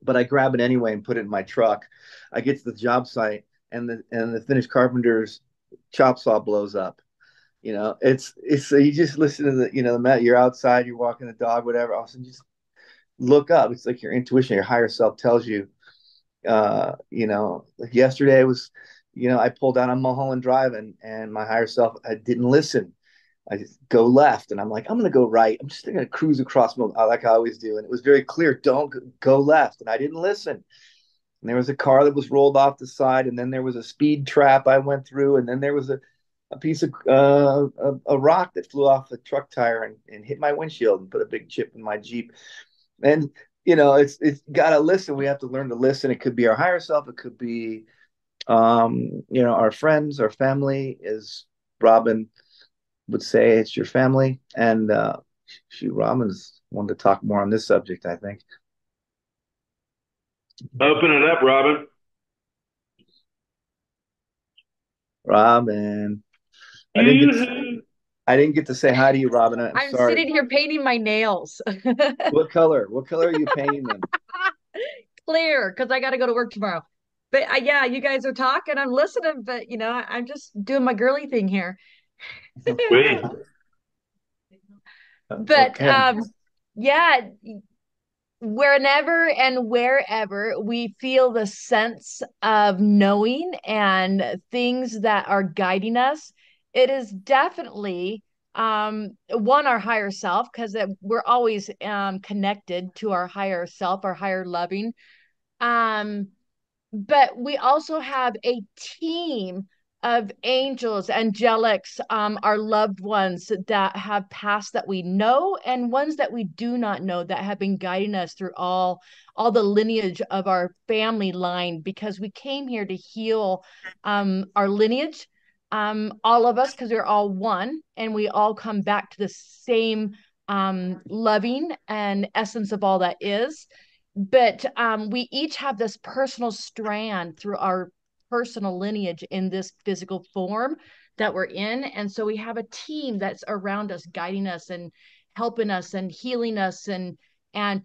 but I grab it anyway and put it in my truck. I get to the job site, and the finished carpenter's chop saw blows up. It's so you just listen to you're outside, you're walking the dog, whatever. All of a sudden, just look up. It's like your intuition, your higher self tells you. Like yesterday was, I pulled out on Mulholland Drive, and my higher self, I didn't listen. I just go left, and I'm like, I'm gonna go right. I'm just gonna cruise across like I always do, and it was very clear, don't go left, and I didn't listen. And there was a car that was rolled off the side, and then there was a speed trap I went through, and then there was a piece of a rock that flew off the truck tire and hit my windshield and put a big chip in my Jeep. And it's got to listen. We have to learn to listen. It could be our higher self. It could be our friends, our family. As Robyn would say, it's your family. And Robyn's wanted to talk more on this subject, I think. Open it up, Robyn. Robyn. I didn't get to say hi to you, Robyn. I'm sorry. Sitting here painting my nails. What color? What color are you painting them? Clear, because I got to go to work tomorrow. But yeah, you guys are talking. I'm listening, but I'm just doing my girly thing here. Sweet. But Okay. yeah, whenever and wherever we feel the sense of knowing and things that are guiding us, it is definitely one, our higher self, because we're always connected to our higher self, our higher loving. um but we also have a team of angels, angelics, our loved ones that have passed that we know, and ones that we do not know that have been guiding us through all the lineage of our family line, because we came here to heal our lineage, all of us, because we're all one and we all come back to the same loving and essence of all that is. But we each have this personal strand through our personal lineage in this physical form that we're in. And so we have a team that's around us, guiding us and helping us and healing us and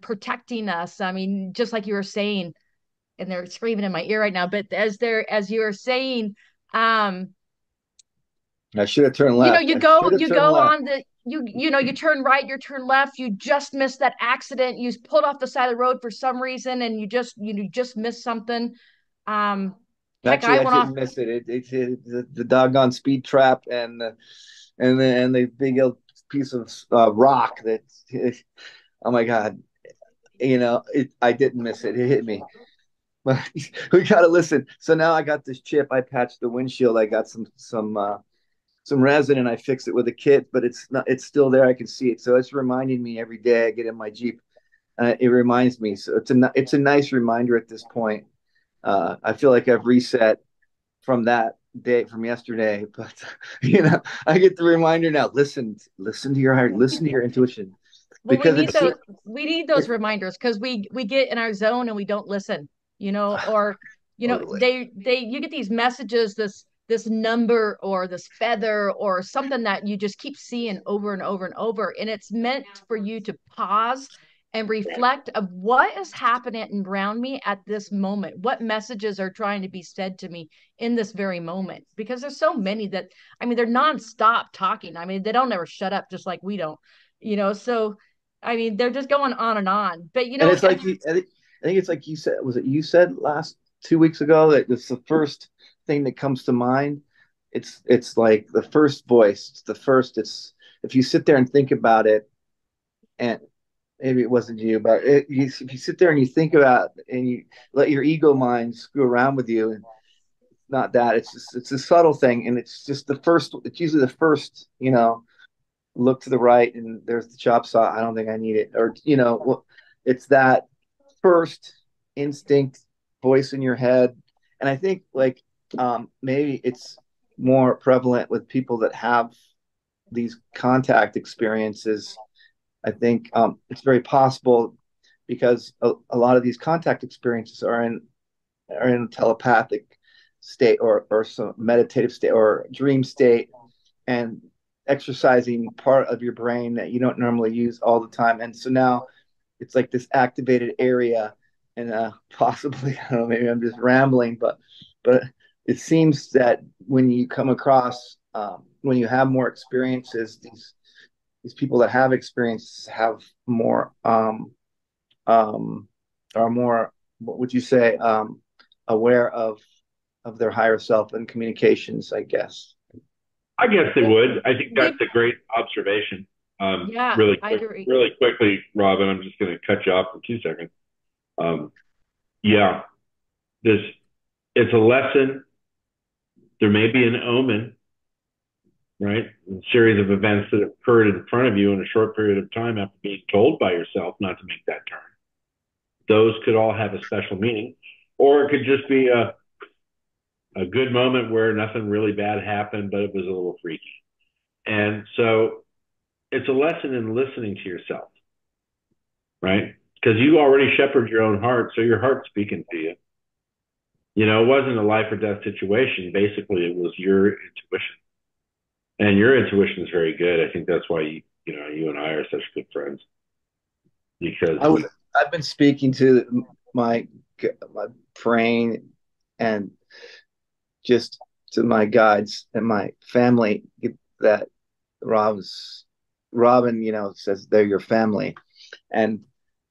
protecting us. I mean, just like you were saying, and they're screaming in my ear right now, but as you were saying, um, I should have turned you know, left. you I go should have you turned go left. on the you know, you turn right, you turn left, you just missed that accident, you pulled off the side of the road for some reason, and you just missed something. um Heck, Actually, I I went off. didn't miss it. It hit the doggone speed trap and the big old piece of rock that. Oh my God! I didn't miss it. It hit me. But we gotta listen. So now I got this chip. I patched the windshield. I got some resin and I fixed it with a kit, but it's not. It's still there. I can see it. So it's reminding me every day I get in my Jeep. It reminds me. So it's a nice reminder at this point. I feel like I've reset from that day from yesterday, but I get the reminder now. Listen to your heart. Listen to your intuition Well, because it's we need those reminders, because we get in our zone and we don't listen, or totally. you get these messages, this number or this feather or something that you just keep seeing over and over and over, and it's meant for you to pause and reflect of what is happening around me at this moment, what messages are trying to be said to me in this very moment, because there's so many that, I mean, they're nonstop talking. I mean, they don't ever shut up, just like we don't, so I mean, they're just going on and on. But And it's like I think it's like you said. Was it you said last 2 weeks ago that it's the first thing that comes to mind? It's like the first voice. It's the first. It's if you sit there and think about it, and maybe it wasn't you, but if you sit there and you think about and you let your ego mind screw around with you, and not that it's a subtle thing, and it's just the first. It's usually the first. Look to the right, and there's the chop saw. I don't think I need it, or it's that first instinct voice in your head. And I think like maybe it's more prevalent with people that have these contact experiences. I think it's very possible because a lot of these contact experiences are in a telepathic state or some meditative state or dream state, and exercising part of your brain that you don't normally use all the time. And so now it's like this activated area, and possibly I don't know, maybe I'm just rambling, but it seems that when you come across when you have more experiences, these people that have experiences have more um, are more, what would you say, aware of their higher self and communications, I guess. I guess they Well, would. I think that's we a great observation. yeah, I agree. Really quickly, Robyn, I'm just going to cut you off for 2 seconds. Um, yeah, this it's a lesson. There may be an omen, right? A series of events that occurred in front of you in a short period of time after being told by yourself not to make that turn. Those could all have a special meaning, or it could just be a good moment where nothing really bad happened, but it was a little freaky. And so it's a lesson in listening to yourself, right? Because you already shepherd your own heart, so your heart's speaking to you. It wasn't a life or death situation. Basically, it was your intuition, and your intuition is very good. I think that's why you and I are such good friends because I was, I've been speaking to my praying and just to my guides and my family that Rob's Robyn, says they're your family, and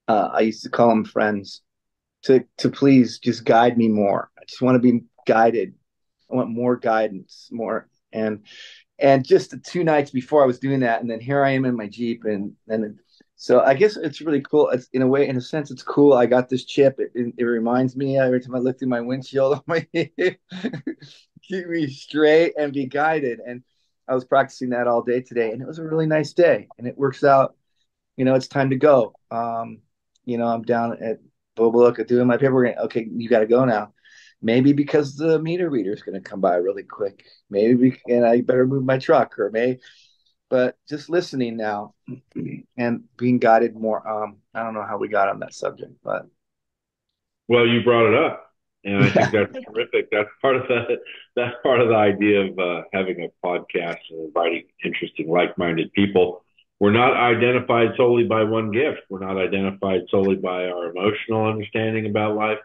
I used to call them friends. To please just guide me more. I just want to be guided. I want more guidance, more. And just the 2 nights before I was doing that, and then here I am in my Jeep, and so I guess it's really cool. It's in a way, in a sense, it's cool. I got this chip. It reminds me every time I look through my windshield, keep me straight and be guided. And I was practicing that all day today, and it was a really nice day. And it works out. It's time to go. I'm down at Boboka doing my paperwork. Okay, you got to go now. Maybe because the meter reader is going to come by really quick. Maybe and I better move my truck, but just listening now and being guided more. I don't know how we got on that subject, but Well, you brought it up, and I think that's terrific. That's part of the idea of having a podcast and inviting interesting, like-minded people. We're not identified solely by one gift. We're not identified solely by our emotional understanding about life.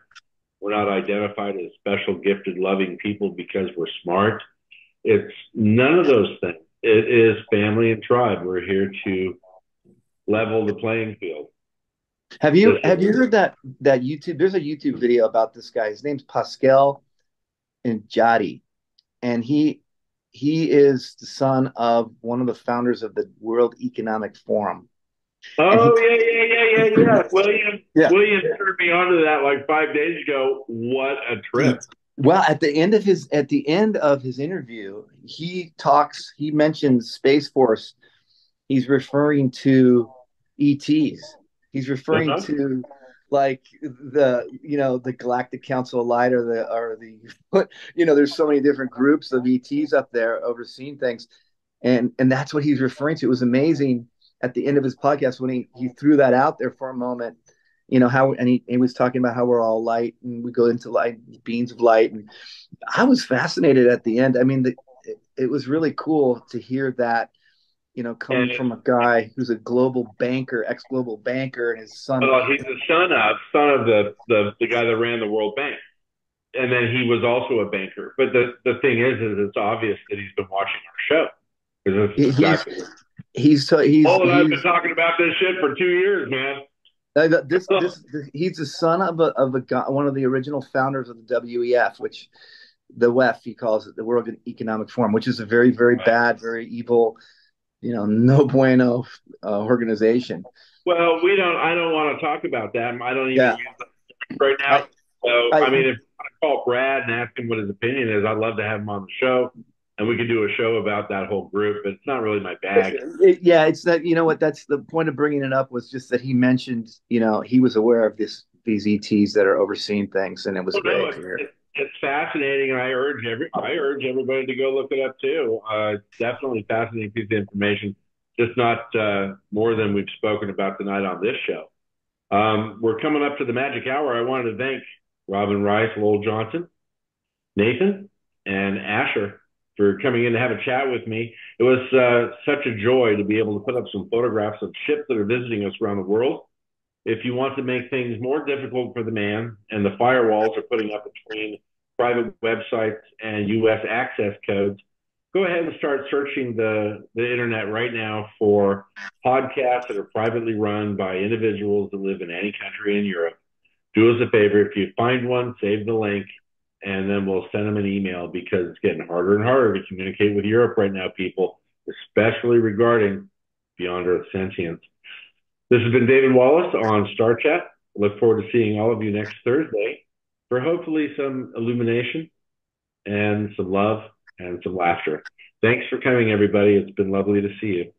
We're not identified as special, gifted, loving people because we're smart. It's none of those things. It is family and tribe. We're here to level the playing field. Have you heard that YouTube? There's a YouTube video about this guy. His name's Pascal Njati, and he is the son of one of the founders of the World Economic Forum. Oh, yeah. William Yeah. turned me onto that like 5 days ago. What a trip. Well, at the end of his interview, he mentions Space Force. He's referring to ETs. He's referring to like the Galactic Council of Light there's so many different groups of ETs up there overseeing things. And that's what he's referring to. It was amazing at the end of his podcast when he threw that out there for a moment, he was talking about how we're all light and we go into light, beings of light. And I was fascinated at the end. I mean, it was really cool to hear that, coming from a guy who's a global banker, ex-global banker, and his son. Well, he's the son of the guy that ran the World Bank. And then he was also a banker. But the thing is it's obvious that he's been watching our show. He's I've been talking about this shit for 2 years, man. He's the son of a guy, one of the original founders of the WEF, which the WEF he calls it, the World Economic Forum, which is a very, very bad, very evil, no bueno organization. Well, I don't want to talk about that. I don't even use that right now. I mean, if you want to call Brad and ask him what his opinion is, I'd love to have him on the show. And we could do a show about that whole group, but it's not really my bag. It's that, that's the point of bringing it up, was just that he mentioned, he was aware of these ETs that are overseeing things, and it was great. It's fascinating, and I urge everybody to go look it up too. Definitely fascinating piece of information, just not more than we've spoken about tonight on this show. We're coming up to the magic hour. I wanted to thank Robyn Rice, Lowell Johnson, Nathan, and Asher for coming in to have a chat with me. It was such a joy to be able to put up some photographs of ships that are visiting us around the world. If you want to make things more difficult for the man and the firewalls are putting up between private websites and U.S. access codes, go ahead and start searching the internet right now for podcasts that are privately run by individuals that live in any country in Europe. Do us a favor. If you find one, save the link, and then we'll send them an email, because it's getting harder and harder to communicate with Europe right now, people, especially regarding Beyond Earth Sentience. This has been David Wallace on Star Chat. Look forward to seeing all of you next Thursday for hopefully some illumination and some love and some laughter. Thanks for coming, everybody. It's been lovely to see you.